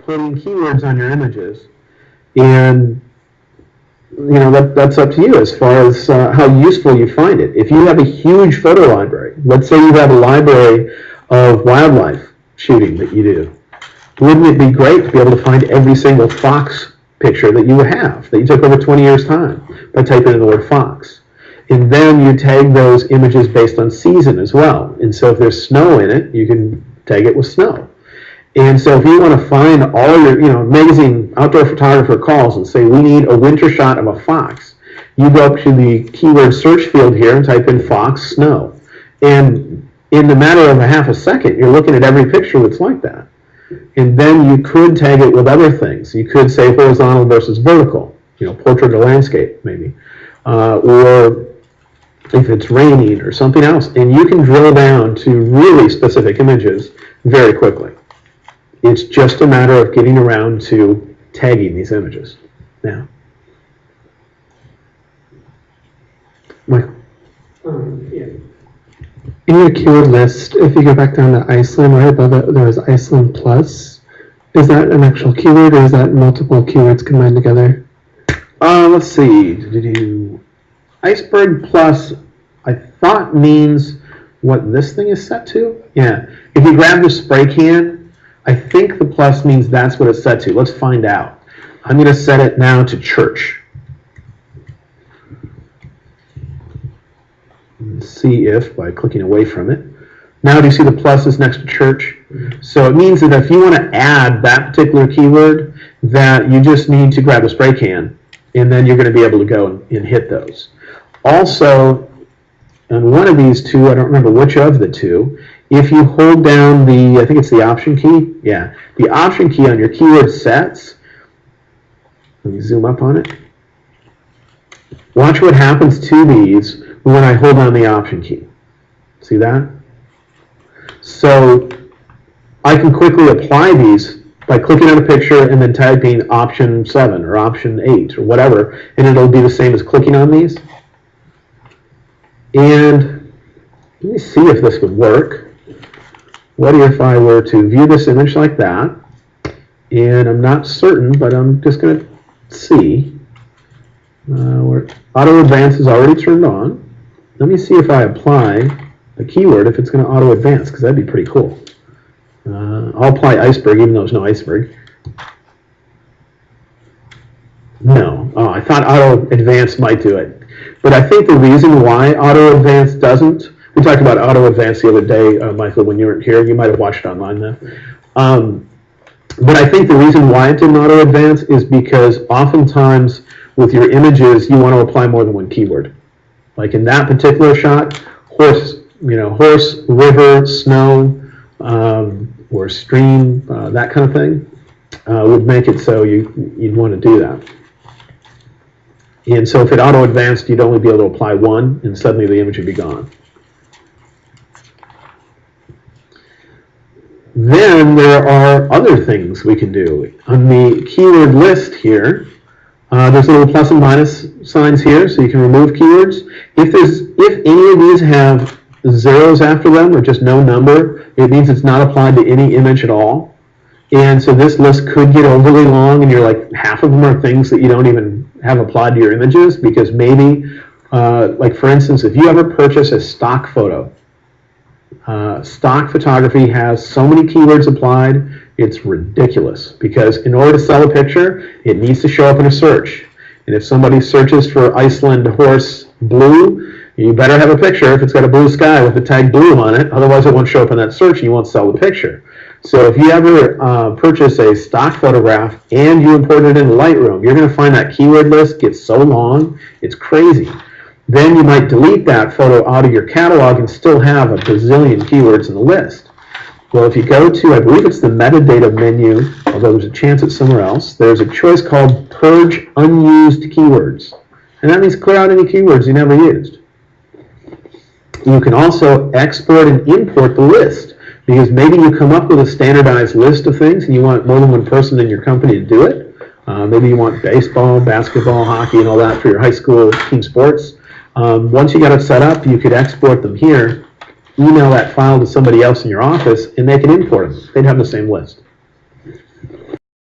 putting keywords on your images, and that's up to you as far as how useful you find it. If you have a huge photo library, let's say you have a library of wildlife shooting that you do, wouldn't it be great to be able to find every single fox picture that you have, that you took over 20 years' time by typing in the word fox? And then you tag those images based on season as well. And so if there's snow in it, you can tag it with snow. And so if you want to find all your, amazing outdoor photographer calls and say, we need a winter shot of a fox, you go up to the keyword search field here and type in fox snow. And in the matter of a half a second, you're looking at every picture that's like that. And then you could tag it with other things. You could say horizontal versus vertical, portrait or landscape maybe. Or if it's raining or something else. And you can drill down to really specific images very quickly. It's just a matter of getting around to tagging these images. Now, Michael. Yeah. In your keyword list, if you go back down to Iceland, right above it, there was Iceland Plus. Is that an actual keyword, or is that multiple keywords combined together? Let's see. Iceberg Plus, I thought means what this thing is set to. Yeah. If you grab the spray can, I think the plus means that's what it's set to. Let's find out. I'm going to set it now to church. And see if, by clicking away from it. Now do you see the plus is next to church? So it means that if you want to add that particular keyword, that you just need to grab a spray can, and then you're going to be able to go and hit those. Also, on one of these two, I don't remember which of the two, if you hold down I think it's the option key, yeah, the option key on your keyword sets, let me zoom up on it. Watch what happens to these when I hold down the option key. See that? So I can quickly apply these by clicking on a picture and then typing option 7 or option 8 or whatever, and it'll be the same as clicking on these. And let me see if this would work. What if I were to view this image like that? And I'm not certain, but I'm just going to see. Where auto advance is already turned on. Let me see if I apply a keyword, if it's going to auto advance, because that'd be pretty cool. I'll apply iceberg, even though there's no iceberg. No. Oh, I thought auto advance might do it. But I think the reason why auto advance doesn't, we talked about auto advance the other day, Michael, when you weren't here. You might have watched it online then. But I think the reason why it didn't auto advance is because oftentimes with your images, you want to apply more than one keyword. Like in that particular shot, horse, river, snow, or stream, that kind of thing, would make it so you'd want to do that. And so if it auto-advanced, you'd only be able to apply one, and suddenly the image would be gone. Then there are other things we can do. On the keyword list here, there's little plus and minus signs here, so you can remove keywords. If any of these have zeros after them, or just no number, it means it's not applied to any image at all. And so this list could get overly long, and you're like, half of them are things that you don't even have applied to your images, because maybe, like for instance, if you ever purchase a stock photo, stock photography has so many keywords applied, it's ridiculous, because in order to sell a picture, it needs to show up in a search. And if somebody searches for Iceland horse blue, you better have a picture if it's got a blue sky with the tag blue on it, otherwise it won't show up in that search and you won't sell the picture. So if you ever purchase a stock photograph and you import it into Lightroom, you're going to find that keyword list gets so long, it's crazy. Then you might delete that photo out of your catalog and still have a bazillion keywords in the list. Well, if you go to, I believe it's the metadata menu, although there's a chance it's somewhere else, there's a choice called Purge Unused Keywords. And that means clear out any keywords you never used. You can also export and import the list, because maybe you come up with a standardized list of things and you want more than one person in your company to do it. Maybe you want baseball, basketball, hockey, and all that for your high school team sports. Once you got it set up, you could export them here, email that file to somebody else in your office, and they can import them. They'd have the same list.